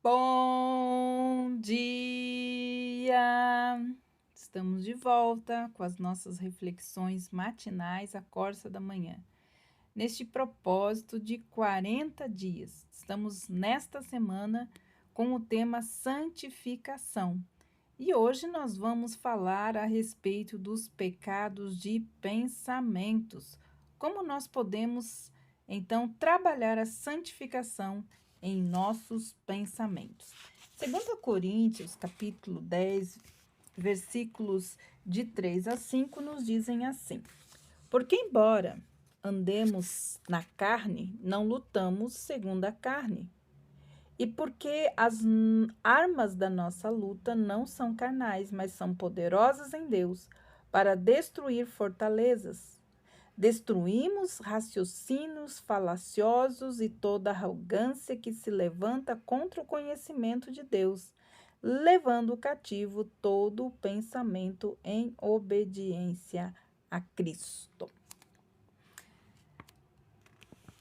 Bom dia! Estamos de volta com as nossas reflexões matinais à Corsa da Manhã. Neste propósito de 40 dias, estamos nesta semana com o tema santificação. E hoje nós vamos falar a respeito dos pecados de pensamentos. Como nós podemos, então, trabalhar a santificação em nossos pensamentos. 2 Coríntios, capítulo 10, versículos de 3 a 5, nos dizem assim: Porque, embora andemos na carne, não lutamos segundo a carne. E porque as armas da nossa luta não são carnais, mas são poderosas em Deus para destruir fortalezas. Destruímos raciocínios falaciosos e toda arrogância que se levanta contra o conhecimento de Deus, levando cativo todo o pensamento em obediência a Cristo.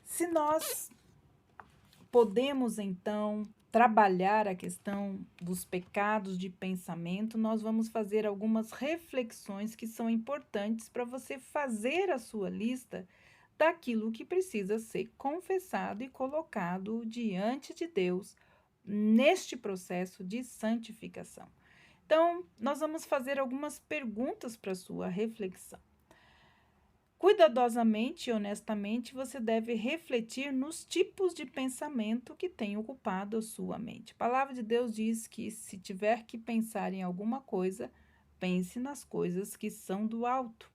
Se nós podemos, então, trabalhar a questão dos pecados de pensamento, nós vamos fazer algumas reflexões que são importantes para você fazer a sua lista daquilo que precisa ser confessado e colocado diante de Deus neste processo de santificação. Então, nós vamos fazer algumas perguntas para sua reflexão. Cuidadosamente e honestamente, você deve refletir nos tipos de pensamento que têm ocupado a sua mente. A palavra de Deus diz que se tiver que pensar em alguma coisa, pense nas coisas que são do alto,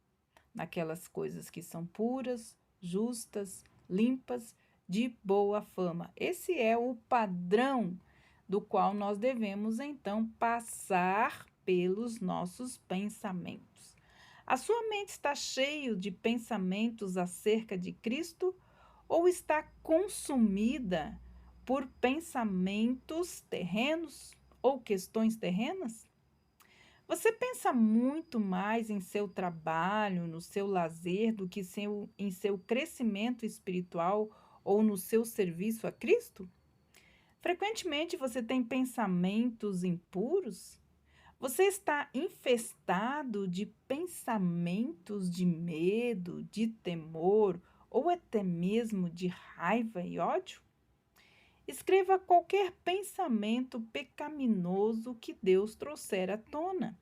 naquelas coisas que são puras, justas, limpas, de boa fama. Esse é o padrão do qual nós devemos então passar pelos nossos pensamentos. A sua mente está cheia de pensamentos acerca de Cristo ou está consumida por pensamentos terrenos ou questões terrenas? Você pensa muito mais em seu trabalho, no seu lazer, do que em seu crescimento espiritual ou no seu serviço a Cristo? Frequentemente você tem pensamentos impuros? Você está infestado de pensamentos de medo, de temor ou até mesmo de raiva e ódio? Escreva qualquer pensamento pecaminoso que Deus trouxer à tona.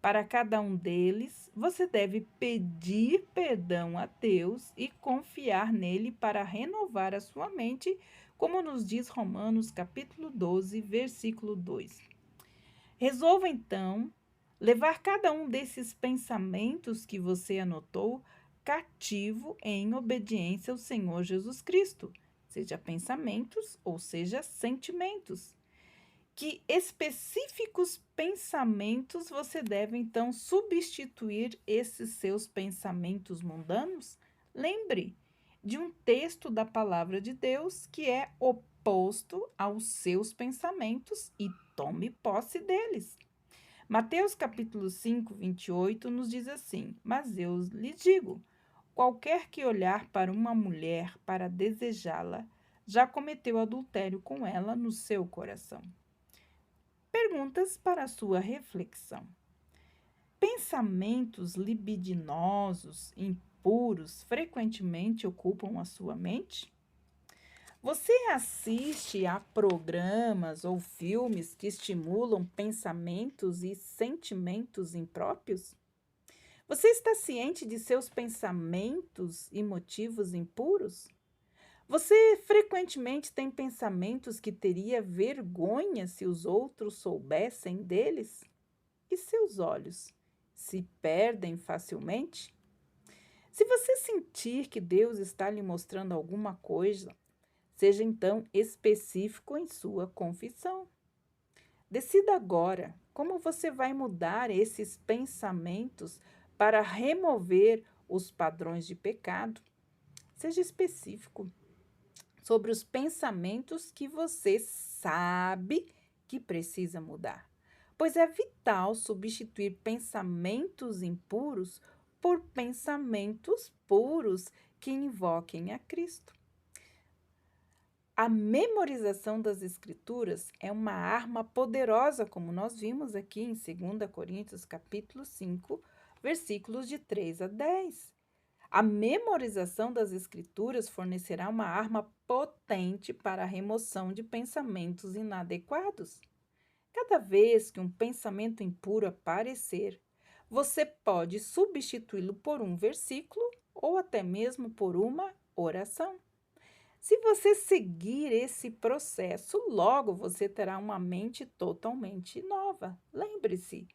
Para cada um deles, você deve pedir perdão a Deus e confiar nele para renovar a sua mente, como nos diz Romanos capítulo 12, versículo 2. Resolva então levar cada um desses pensamentos que você anotou cativo em obediência ao Senhor Jesus Cristo, seja pensamentos ou seja sentimentos. Que específicos pensamentos você deve então substituir esses seus pensamentos mundanos? Lembre de um texto da palavra de Deus que é oposto aos seus pensamentos e tome posse deles. Mateus capítulo 5, 28 nos diz assim: Mas eu lhes digo, qualquer que olhar para uma mulher para desejá-la, já cometeu adultério com ela no seu coração. Perguntas para a sua reflexão. Pensamentos libidinosos, impuros, frequentemente ocupam a sua mente? Você assiste a programas ou filmes que estimulam pensamentos e sentimentos impróprios? Você está ciente de seus pensamentos e motivos impuros? Você frequentemente tem pensamentos que teria vergonha se os outros soubessem deles? E seus olhos se perdem facilmente? Se você sentir que Deus está lhe mostrando alguma coisa, seja então específico em sua confissão. Decida agora como você vai mudar esses pensamentos para remover os padrões de pecado. Seja específico sobre os pensamentos que você sabe que precisa mudar, pois é vital substituir pensamentos impuros por pensamentos puros que invoquem a Cristo. A memorização das Escrituras é uma arma poderosa, como nós vimos aqui em 2 Coríntios, capítulo 5, versículos de 3 a 10. A memorização das Escrituras fornecerá uma arma potente para a remoção de pensamentos inadequados. Cada vez que um pensamento impuro aparecer, você pode substituí-lo por um versículo ou até mesmo por uma oração. Se você seguir esse processo, logo você terá uma mente totalmente nova. Lembre-se,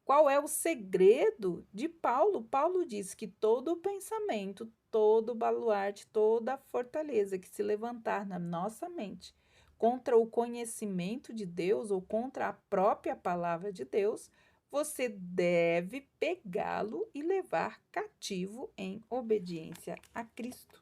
qual é o segredo de Paulo? Paulo diz que todo pensamento, todo baluarte, toda fortaleza que se levantar na nossa mente contra o conhecimento de Deus ou contra a própria palavra de Deus, você deve pegá-lo e levar cativo em obediência a Cristo.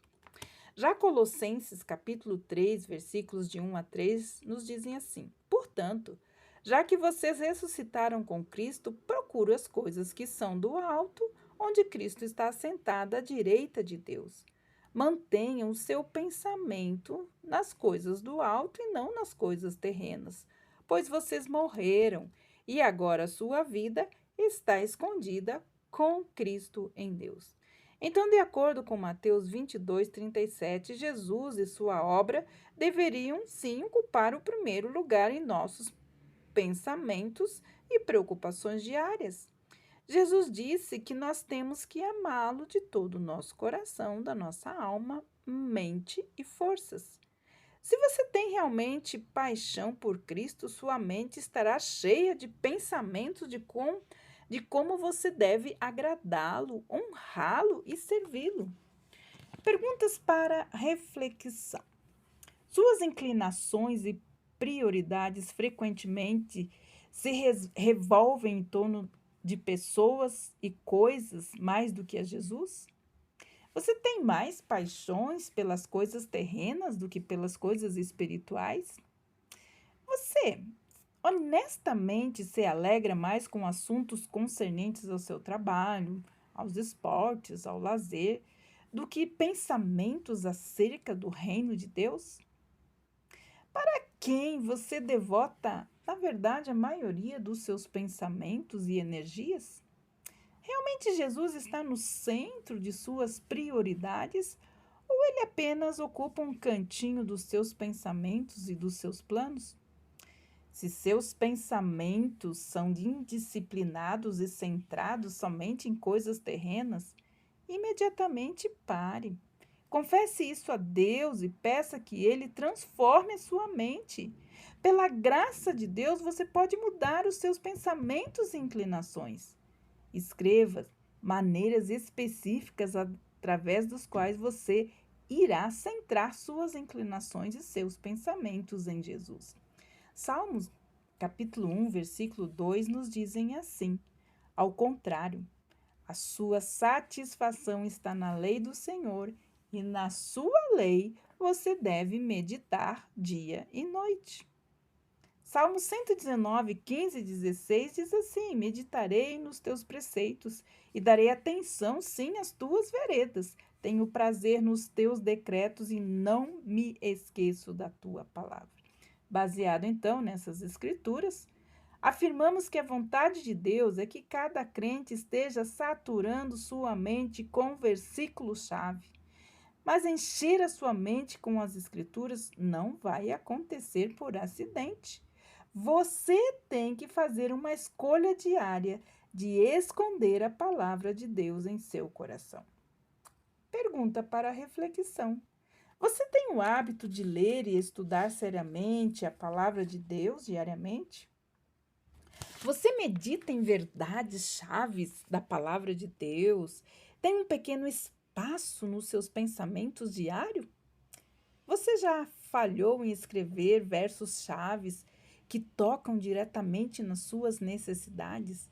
Já Colossenses capítulo 3, versículos de 1 a 3, nos dizem assim: Portanto, já que vocês ressuscitaram com Cristo, procure as coisas que são do alto, onde Cristo está assentado à direita de Deus. Mantenham o seu pensamento nas coisas do alto e não nas coisas terrenas, pois vocês morreram e agora a sua vida está escondida com Cristo em Deus. Então, de acordo com Mateus 22, 37, Jesus e sua obra deveriam sim ocupar o primeiro lugar em nossos pensamentos e preocupações diárias. Jesus disse que nós temos que amá-lo de todo o nosso coração, da nossa alma, mente e forças. Se você tem realmente paixão por Cristo, sua mente estará cheia de pensamentos de como você deve agradá-lo, honrá-lo e servi-lo. Perguntas para reflexão. Suas inclinações e prioridades frequentemente se revolvem em torno de pessoas e coisas mais do que a Jesus? Você tem mais paixões pelas coisas terrenas do que pelas coisas espirituais? Você honestamente se alegra mais com assuntos concernentes ao seu trabalho, aos esportes, ao lazer, do que pensamentos acerca do reino de Deus? Para quem você devota, na verdade, a maioria dos seus pensamentos e energias? Realmente Jesus está no centro de suas prioridades ou ele apenas ocupa um cantinho dos seus pensamentos e dos seus planos? Se seus pensamentos são indisciplinados e centrados somente em coisas terrenas, imediatamente pare. Confesse isso a Deus e peça que Ele transforme a sua mente. Pela graça de Deus, você pode mudar os seus pensamentos e inclinações. Escreva maneiras específicas através dos quais você irá centrar suas inclinações e seus pensamentos em Jesus. Salmos, capítulo 1, versículo 2, nos dizem assim: Ao contrário, a sua satisfação está na lei do Senhor, e na sua lei você deve meditar dia e noite. Salmo 119, 15 e 16 diz assim: Meditarei nos teus preceitos e darei atenção, sim, às tuas veredas. Tenho prazer nos teus decretos e não me esqueço da tua palavra. Baseado, então, nessas escrituras, afirmamos que a vontade de Deus é que cada crente esteja saturando sua mente com versículos-chave. Mas encher a sua mente com as escrituras não vai acontecer por acidente. Você tem que fazer uma escolha diária de esconder a palavra de Deus em seu coração. Pergunta para reflexão. Você tem o hábito de ler e estudar seriamente a palavra de Deus diariamente? Você medita em verdades chaves da palavra de Deus? Tem um pequeno espaço nos seus pensamentos diários? Você já falhou em escrever versos chaves que tocam diretamente nas suas necessidades?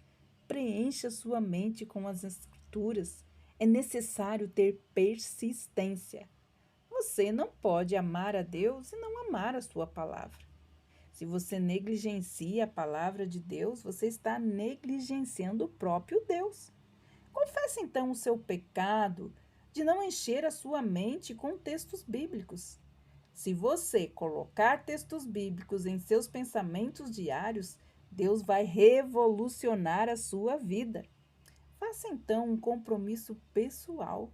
Preencha sua mente com as escrituras. É necessário ter persistência. Você não pode amar a Deus e não amar a sua palavra. Se você negligencia a palavra de Deus, você está negligenciando o próprio Deus. Confesse então o seu pecado de não encher a sua mente com textos bíblicos. Se você colocar textos bíblicos em seus pensamentos diários, Deus vai revolucionar a sua vida. Faça então um compromisso pessoal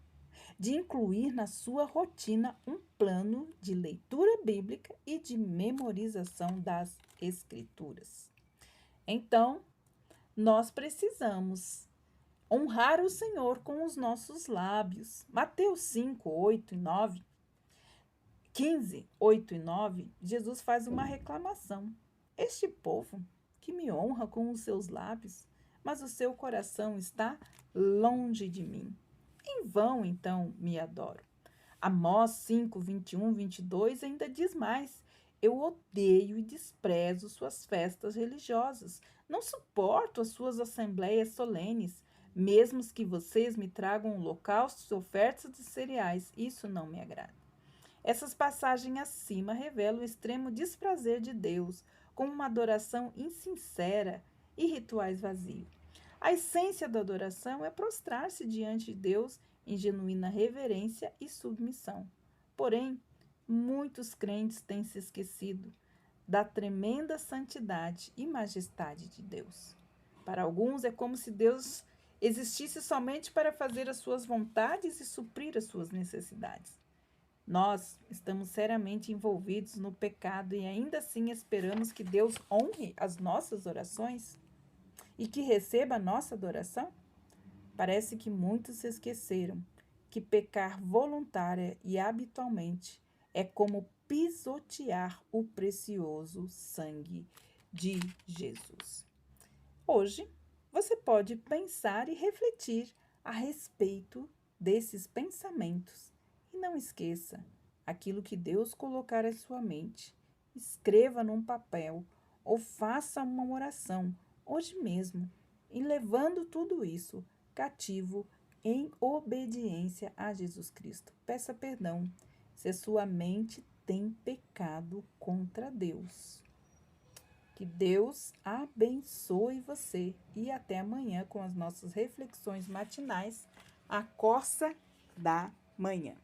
de incluir na sua rotina um plano de leitura bíblica e de memorização das Escrituras. Então, nós precisamos honrar o Senhor com os nossos lábios. Mateus 5, 8 e 9, 15, 8 e 9, Jesus faz uma reclamação. Este povo que me honra com os seus lábios, mas o seu coração está longe de mim. Em vão, então, me adoro. Amós 5, 21, 22 ainda diz mais. Eu odeio e desprezo suas festas religiosas. Não suporto as suas assembleias solenes. Mesmo que vocês me tragam holocaustos e ofertas de cereais, isso não me agrada. Essas passagens acima revelam o extremo desprazer de Deus, com uma adoração insincera e rituais vazios. A essência da adoração é prostrar-se diante de Deus em genuína reverência e submissão. Porém, muitos crentes têm se esquecido da tremenda santidade e majestade de Deus. Para alguns é como se Deus existisse somente para fazer as suas vontades e suprir as suas necessidades. Nós estamos seriamente envolvidos no pecado e ainda assim esperamos que Deus honre as nossas orações e que receba a nossa adoração? Parece que muitos se esqueceram que pecar voluntária e habitualmente é como pisotear o precioso sangue de Jesus. Hoje, você pode pensar e refletir a respeito desses pensamentos. E não esqueça, aquilo que Deus colocar em sua mente, escreva num papel ou faça uma oração hoje mesmo, e levando tudo isso cativo em obediência a Jesus Cristo. Peça perdão se a sua mente tem pecado contra Deus. Que Deus abençoe você e até amanhã com as nossas reflexões matinais, a Corsa da Manhã.